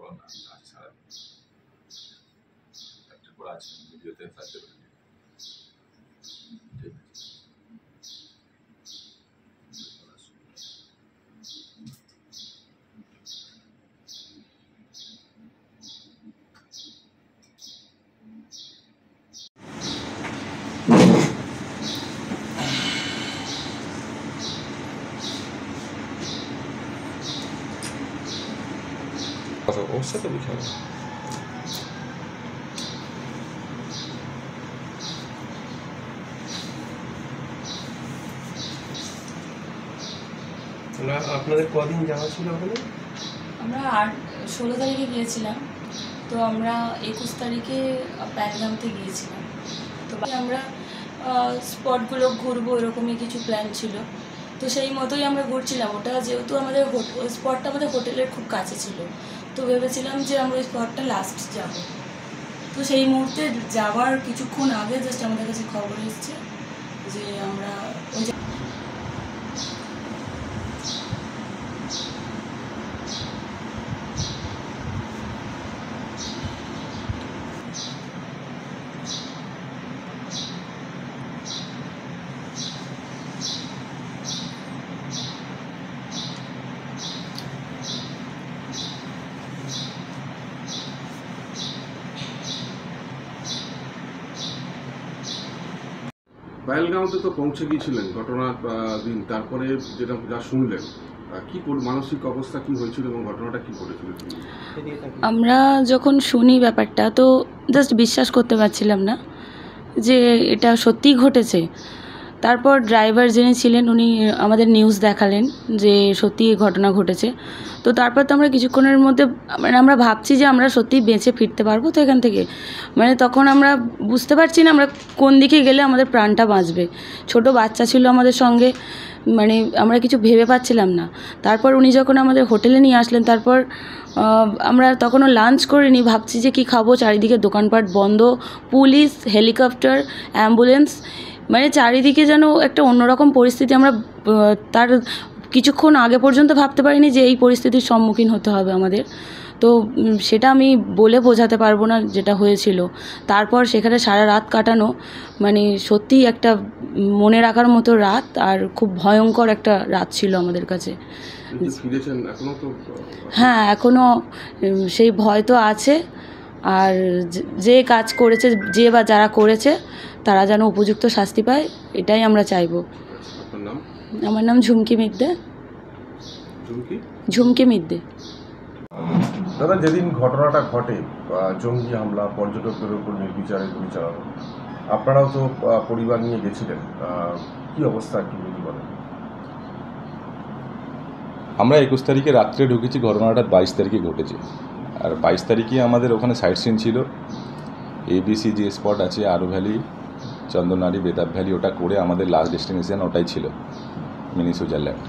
বড় না ছাড়া একটা করে আছে ভিডিওতে থাকতে পারি। ঠিক আছে। ওর সাথে বিখ্যাত আপনাদের কদিন যাওয়া ছিল ওখানে? আমরা 16 তারিখে গিয়েছিলাম, তো আমরা 21 তারিখে প্যানগামতে গিয়েছিলাম। তো আমরা স্পটগুলো ঘুরবো এরকমই কিছু প্ল্যান ছিল, তো সেই মতোই আমরা ঘুরছিলাম। ওটা যেহেতু আমাদের ওই স্পটটা আমাদের হোটেলের খুব কাছে ছিল, তো ভেবেছিলাম যে আমরা ওই স্পটটা লাস্ট যাব। তো সেই মুহূর্তে যাওয়ার কিছুক্ষণ আগে জাস্ট আমাদের কাছে খবর এসছে যে আমরা ওই পহেলগাঁওতে তো পৌঁছে গিয়েছিলেন ঘটনার দিন, তারপরে যেটা যা শুনলেন কি মানসিক অবস্থা কি হয়েছিল এবং ঘটনাটা কি ঘটেছিল? আমরা যখন শুনি ব্যাপারটা তো জাস্ট বিশ্বাস করতে পারছিলাম না যে এটা সত্যিই ঘটেছে। তারপর ড্রাইভার যিনি ছিলেন উনি আমাদের নিউজ দেখালেন যে সত্যি এই ঘটনা ঘটেছে। তো তারপর তো আমরা কিছুক্ষণের মধ্যে মানে আমরা ভাবছি যে আমরা সত্যিই বেঁচে ফিরতে পারবো তো এখান থেকে, মানে তখন আমরা বুঝতে পারছি না আমরা কোন দিকে গেলে আমাদের প্রাণটা বাঁচবে। ছোট বাচ্চা ছিল আমাদের সঙ্গে, মানে আমরা কিছু ভেবে পাচ্ছিলাম না। তারপর উনি যখন আমাদের হোটেলে নিয়ে আসলেন, তারপর আমরা তখনও লাঞ্চ করিনি, ভাবছি যে কী খাবো, চারিদিকে দোকানপাট বন্ধ, পুলিশ, হেলিকপ্টার, অ্যাম্বুলেন্স, মানে চারিদিকে যেন একটা অন্যরকম পরিস্থিতি। আমরা তার কিছুক্ষণ আগে পর্যন্ত ভাবতে পারিনি যে এই পরিস্থিতির সম্মুখীন হতে হবে আমাদের। তো সেটা আমি বলে বোঝাতে পারবো না যেটা হয়েছিল। তারপর সেখানে সারা রাত কাটানো, মানে সত্যিই একটা মনে রাখার মতো রাত, আর খুব ভয়ঙ্কর একটা রাত ছিল আমাদের কাছে। হ্যাঁ, এখনও সেই ভয় তো আছে। আর যে কাজ করেছে, যে বা যারা করেছে তারা যেন উপযুক্ত শাস্তি পায়, এটাই আমরা চাইবো। আমার নাম ঝুমকি মিদ্দে। ঝুমকি মিদ্দে। দাদা, যেদিন ঘটনাটা ঘটে জঙ্গি হামলা, পর্যটকদের উপর নির্বিচারে গুলি চালানো, আপনারাও তো পরিবার নিয়ে গেছিলেন, কি অবস্থা কি বলেন? আমরা 21 তারিখে রাত্রে ঢুকেছি, ঘটনাটা 22 তারিখে ঘটেছে। আর 22 তারিখে আমাদের ওখানে সাইট সিন ছিল, ABC যে স্পট আছে আরু ভ্যালি, চন্দনারি, বেতাব ভ্যালি, ওটা করে আমাদের লাস্ট ডেস্টিনেশন ওটাই ছিল, মিনি সুইজারল্যান্ড।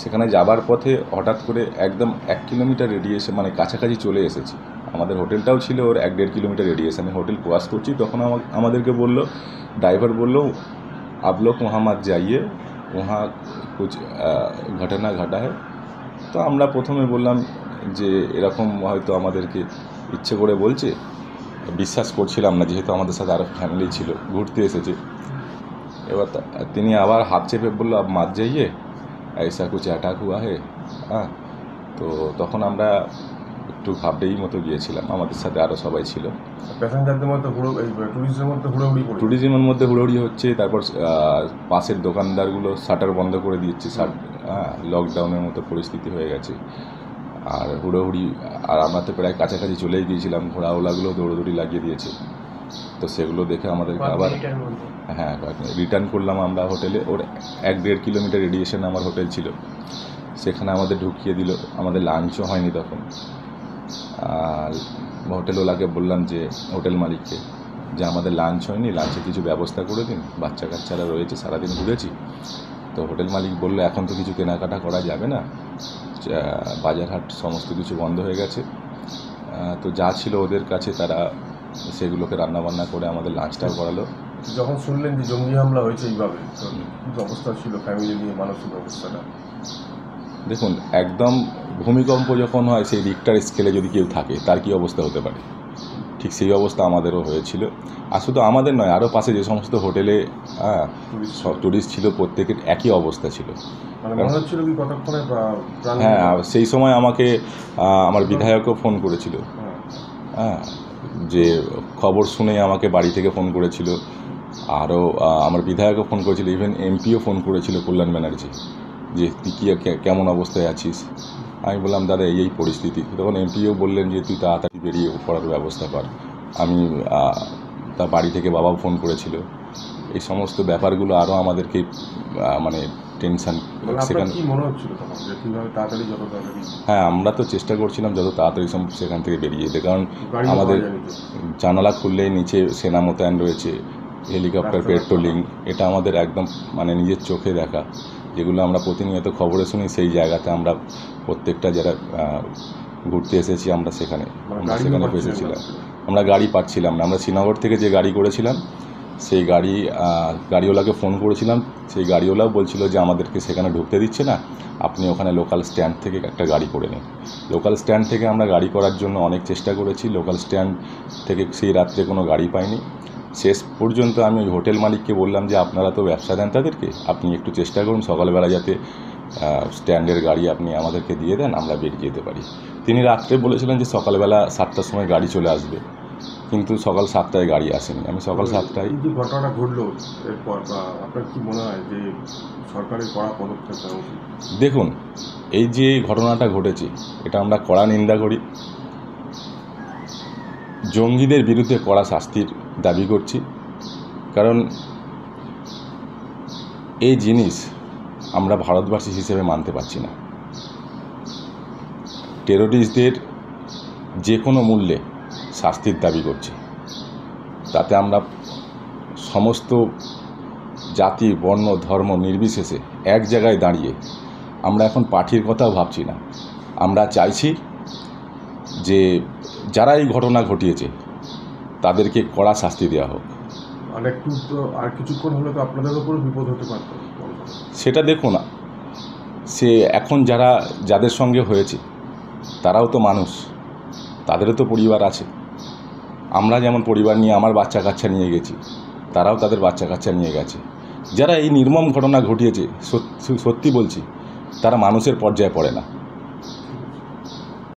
সেখানে যাবার পথে হঠাৎ করে একদম 1 কিলোমিটার রেডিয়েশন, মানে কাছাকাছি চলে এসেছি। আমাদের হোটেলটাও ছিল ওর 1-1.5 কিলোমিটার রেডিয়েশনে। হোটেল ক্রস করছি, তখন আমাদেরকে বলল, ড্রাইভার বলল, आप लोग वहाँ मत जाइए, वहाँ कुछ ঘটনা ঘটা है। তো আমরা প্রথমে বললাম যে এরকম হয়তো আমাদেরকে ইচ্ছে করে বলছে, বিশ্বাস করছিলাম না, যেহেতু আমাদের সাথে আরও ফ্যামিলি ছিল, ঘুরতে এসেছে। এবার তিনি আবার হাত চেপে বললো, আপ মাত যাইয়ে, ऐसा कुछ अटैक हुआ है। হ্যাঁ, তো তখন আমরা একটু ঘাবড়েই মতো গিয়েছিলাম, আমাদের সাথে আরও সবাই ছিল। প্যাসেঞ্জারদের মধ্যে ট্যুরিজমের মধ্যে হুড়োহুড়ি হচ্ছে। তারপর পাশের দোকানদারগুলো শাটার বন্ধ করে দিচ্ছে, লকডাউনের মতো পরিস্থিতি হয়ে গেছে। আর হুড়োহুড়ি, আর আমরা তো প্রায় কাছাকাছি চলেই গিয়েছিলাম, ঘোড়াওয়ালাগুলো দৌড়দৌড়ি লাগিয়ে দিয়েছে। তো সেগুলো দেখে আমাদেরকে আবার রিটার্ন করলাম আমরা হোটেলে। ওর 1-1.5 কিলোমিটার রেডিয়েশনে আমার হোটেল ছিল, সেখানে আমাদের ঢুকিয়ে দিল। আমাদের লাঞ্চও হয়নি তখন। আর হোটেলওয়ালাকে বললাম, যে হোটেল মালিককে, যে আমাদের লাঞ্চ হয়নি, লাঞ্চে কিছু ব্যবস্থা করে দিন, বাচ্চা কাচ্চারা রয়েছে, সারাদিন ঘুরেছি। তো হোটেল মালিক বললো, এখন তো কিছু কেনাকাটা করা যাবে না, বাজারহাট সমস্ত কিছু বন্ধ হয়ে গেছে। তো যা ছিল ওদের কাছে তারা সেগুলোকে রান্নাবান্না করে আমাদের লাঞ্চটাও করালো। যখন শুনলেন যে জঙ্গি হামলা হয়েছে এইভাবে, তো কী অবস্থা ছিল ফ্যামিলি নিয়ে, মানসিক অবস্থাটা? দেখুন, একদম ভূমিকম্প যখন হয় সেই রিক্টার স্কেলে যদি কেউ থাকে তার কী অবস্থা হতে পারে, ঠিক সেই অবস্থা আমাদেরও হয়েছিল। আর শুধু আমাদের নয়, আরও পাশে যে সমস্ত হোটেলে টুরিস্ট ছিল প্রত্যেকের একই অবস্থা ছিল। মানে মনে হচ্ছিল কি কতক্ষণে প্রাণ হ্যাঁ, সেই সময় আমাকে আমার বিধায়কও ফোন করেছিল, হ্যাঁ। হ্যাঁ, যে খবর শুনেই আমাকে বাড়ি থেকে ফোন করেছিল। আরও আমার বিধায়কও ফোন করেছিল, ইভেন এমপিও ফোন করেছিল, কল্যাণ ব্যানার্জি, যে তুই কী কেমন অবস্থায় আছিস। আমি বললাম দাদা এই পরিস্থিতি। তখন এমপিও বললেন যে তুই তাড়াতাড়ি বেরিয়ে পড়ার ব্যবস্থা কর। আমি তার বাড়ি থেকে বাবাও ফোন করেছিল। এই সমস্ত ব্যাপারগুলো আরও আমাদেরকে মানে টেনশান মানে আপনার সেখানে। কি মনে হচ্ছিল তখন যে কীভাবে তাড়াতাড়ি যত তাড়াতাড়ি হ্যাঁ, আমরা তো চেষ্টা করছিলাম যত তাড়াতাড়ি সেখান থেকে বেরিয়ে যেতে, কারণ গাড়ি আমাদের পাওয়া যায়নি তো। জানালা খুললেই নিচে সেনা মোতায়েন রয়েছে, হেলিকপ্টার, পেট্রোলিং, এটা আমাদের একদম মানে নিজের চোখে দেখা, যেগুলো আমরা প্রতিনিয়ত খবরে শুনি। সেই জায়গাতে আমরা প্রত্যেকটা যারা ঘুরতে এসেছি আমরা সেখানে গাড়িও ফেসেছিলাম। আমরা গাড়ি পাচ্ছিলাম না। আমরা শ্রীনগর থেকে যে গাড়ি করেছিলাম সেই গাড়িওয়ালাকে ফোন করেছিলাম। সেই গাড়িওয়ালাও বলছিল যে আমাদেরকে সেখানে ঢুকতে দিচ্ছে না, আপনি ওখানে লোকাল স্ট্যান্ড থেকে একটা গাড়ি করে নিন। লোকাল স্ট্যান্ড থেকে আমরা গাড়ি করার জন্য অনেক চেষ্টা করেছি, লোকাল স্ট্যান্ড থেকে সেই রাত্রে কোনো গাড়ি পাইনি। শেষ পর্যন্ত আমি ওই হোটেল মালিককে বললাম যে আপনারা তো ব্যবসা দেন তাদেরকে, আপনি একটু চেষ্টা করুন সকালবেলা যাতে স্ট্যান্ডের গাড়ি আপনি আমাদেরকে দিয়ে দেন, আমরা বেরিয়ে যেতে পারি। তিনি রাত্রে বলেছিলেন যে সকালবেলা 7টার সময় গাড়ি চলে আসবে, কিন্তু সকাল 7টায় গাড়ি আসেনি। আমি সকাল 7টায় এই যে ঘটনাটা ঘটলো এরপর আপনার কি মনে হয় যে সরকারের কড়া পদক্ষেপ নেওয়া উচিত? দেখুন, এই যে ঘটনাটা ঘটেছে এটা আমরা কড়া নিন্দা করি। জঙ্গিদের বিরুদ্ধে কড়া শাস্তির দাবি করছি, কারণ এই জিনিস আমরা ভারতবাসী হিসেবে মানতে পারছি না। টেররিস্টদের যে কোনো মূল্যে শাস্তির দাবি করছি। তাতে আমরা সমস্ত জাতি, বর্ণ, ধর্ম নির্বিশেষে এক জায়গায় দাঁড়িয়ে আমরা এখন পার্টির কথাও ভাবছি না। আমরা চাইছি যে যারা এই ঘটনা ঘটিয়েছে তাদেরকে কড়া শাস্তি দেওয়া হোক। আর একটু তো আর কিছুক্ষণ হলে তো আপনাদের উপরও বিপদ হতে পারত। সেটা দেখুন, সে এখন যাদের সঙ্গে হয়েছে তারাও তো মানুষ, তাদেরও তো পরিবার আছে। আমরা যেমন পরিবার নিয়ে আমার বাচ্চা কাচ্চা নিয়ে গেছি, তারাও তাদের বাচ্চা কাচ্চা নিয়ে গেছে। যারা এই নির্মম ঘটনা ঘটিয়েছে সত্যি বলছি তারা মানুষের পর্যায়ে পড়ে না।